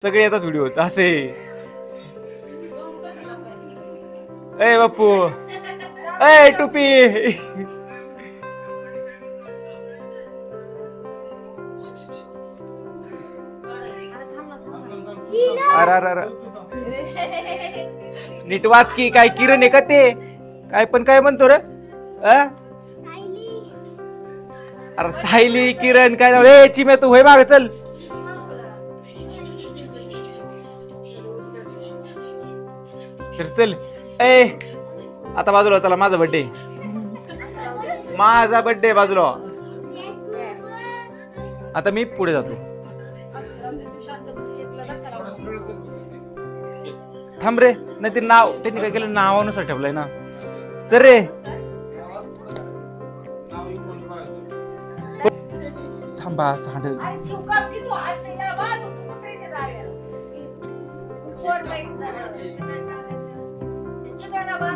सगळे येतात व्हिडिओत असे. ए बाप्पू, ए टुपी. अरे अरे अरे नीट वाच की. काय किरण आहे का ते? काय पण काय म्हणतो रे? अरे सायली किरण काय नाव? ए चिम्या तू होय माग चल. सर चल. ए आता बाजूला चला, माझा बर्थडे, माझा बर्थडे बाजूला. आता मी पुढे जातो. थांब रे, नाही ते नाव त्यांनी काय केलं, नावानुसार ठेवलंय ना. सर रे थांबा सांडल.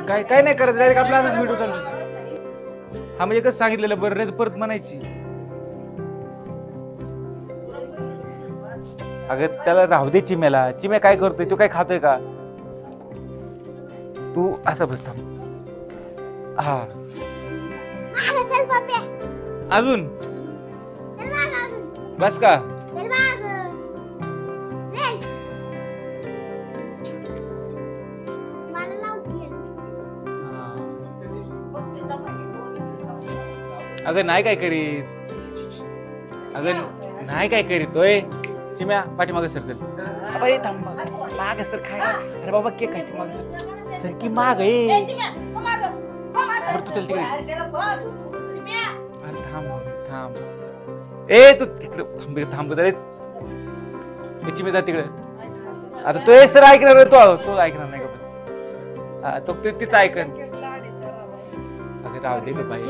काय काय नाही करत, डायरेक्ट आपला असाच व्हिडिओ चालू. हा म्हणजे कसं सांगितलेलं बरं, नाही परत म्हणायची. अगं त्याला राहू दे चिम्याला. चिम्या काय करतोय? तू काय खातोय का? तू असं बस. थांब. हा अजून बस का? अगं नाही काय करीत, अगं नाही काय करीतोय. चिम्या पाठीमागे सर चल. अरे थांब माग सर. काय अरे बाबा केक खायची माग सर. सर की माग आहे. तू चल तिकडे. अरे थांब थांब. ए तू तिकडे थांब थांब रे. चिम्या जा तिकडे. आता तो सर ऐकणार, तो ऐकणार नाही का? बस तो तीच ऐकन. अगं राहू दे ग बाई.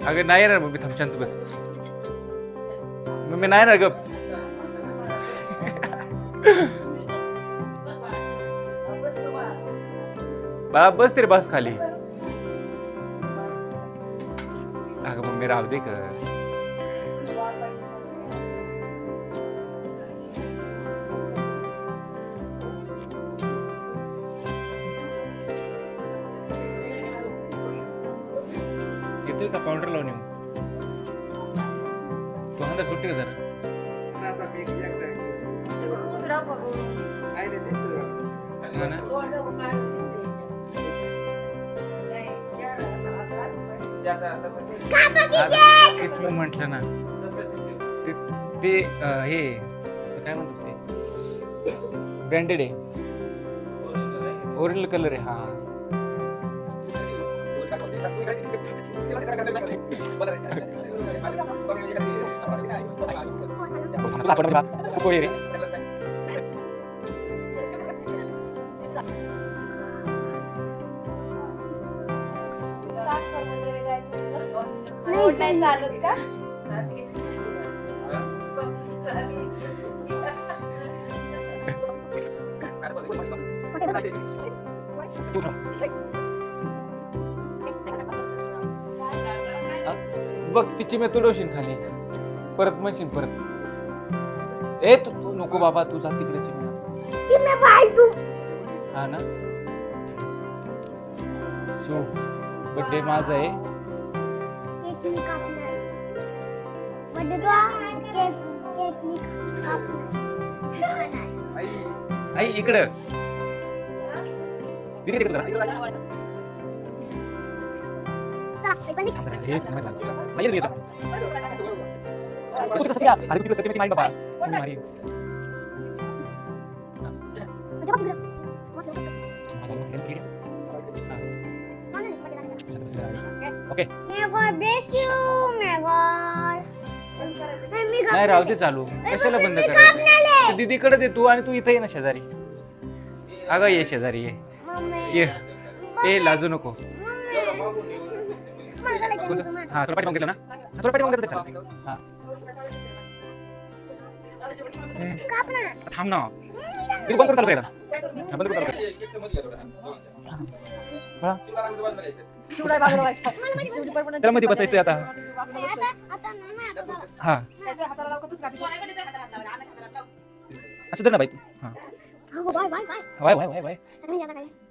अगं नाही येणार मग मी. थांब शांत बस. मग मी नाही येणार ग. बाळा बस तरी बस खाली. अगं मग मी राहू दे ग. येतोय का पावडर लावून? तू अंदर सुट्टी का जरा? म्हटलं ना ते हे काय म्हणतात ते, ब्रँडेड आहे, ओरिजिनल कलर आहे. हा नाही चालत का? बघ तिची मी तुडवशील खाली परत म्हणशील परत. ए तू नको बाबा, तू जा तिकडे. हा ना शो बर्थडे माझा आहे. आई इकडं नाही राहू दे चालू. कशाला बंद करायचं? दीदीकडे दे तू, आणि तू इथे ये ना शेजारी. अगं ये शेजारी ये. ए लाजू नको. हा तुला पाठी मागितलं ना? तुला पाठी मागितलं. हा थांब ना तू बंद करता पहिला बंद करता त्याला मध्ये बसायचं आता हा असं तर ना बाई तू हा वाय वाय वाय वाय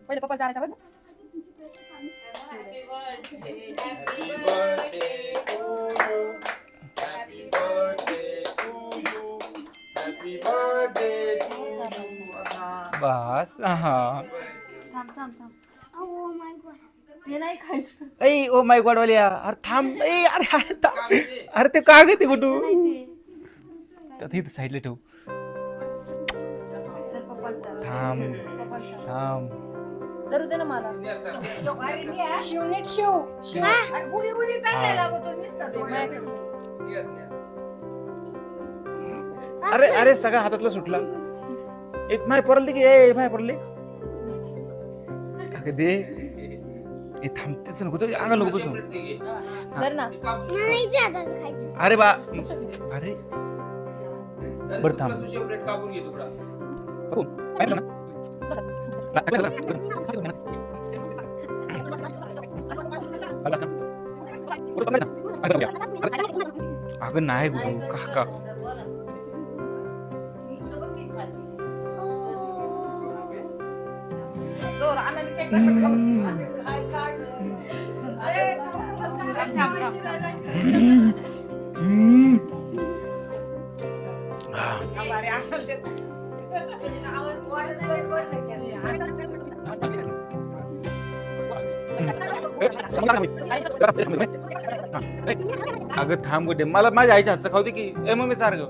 पहिले पप्पा जायचं बरं बस हा थांब थांब थांब हे नाही खायचं ए ओ माय गॉड वालिया अरे थांब ए अरे अरे थांब अरे ते कागद आहे कुठू इथं साईडला ठेव थांब थांब धरू दे ना मला शिव नीट शिव बुडी बुडी काय लागतो नुसतं अरे अरे सगळा हातातला सुटला एक माय परली की ए माय परली अगं दे ए थांबतेच नको तर अंगा नको बसून धर ना अरे बा अरे बरं थांब अगं नाही गुरु काका अगं थांब गुडे मला माझ्या आईच्या हातचं खाऊ दे की ए मम्मी सारखं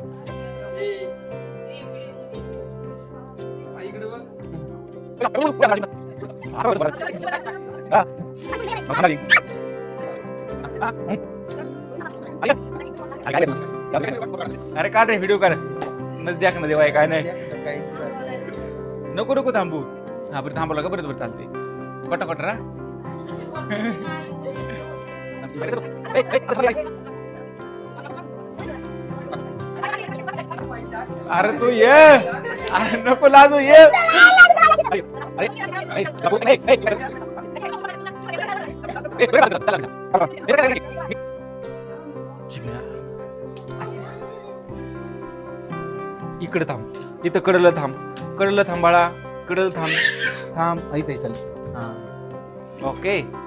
अरे काढ रे व्हिडिओ काढ नच द्या ना देवाय काय नाही नको नको थांबू हा बरं थांबवलं का बरं चालते कट कट रा अरे तू ये अरे नको लाजू ये इकडे थांब इथं कडलं थांब बाळा कडलं थांब थांब ऐक चल हा ओके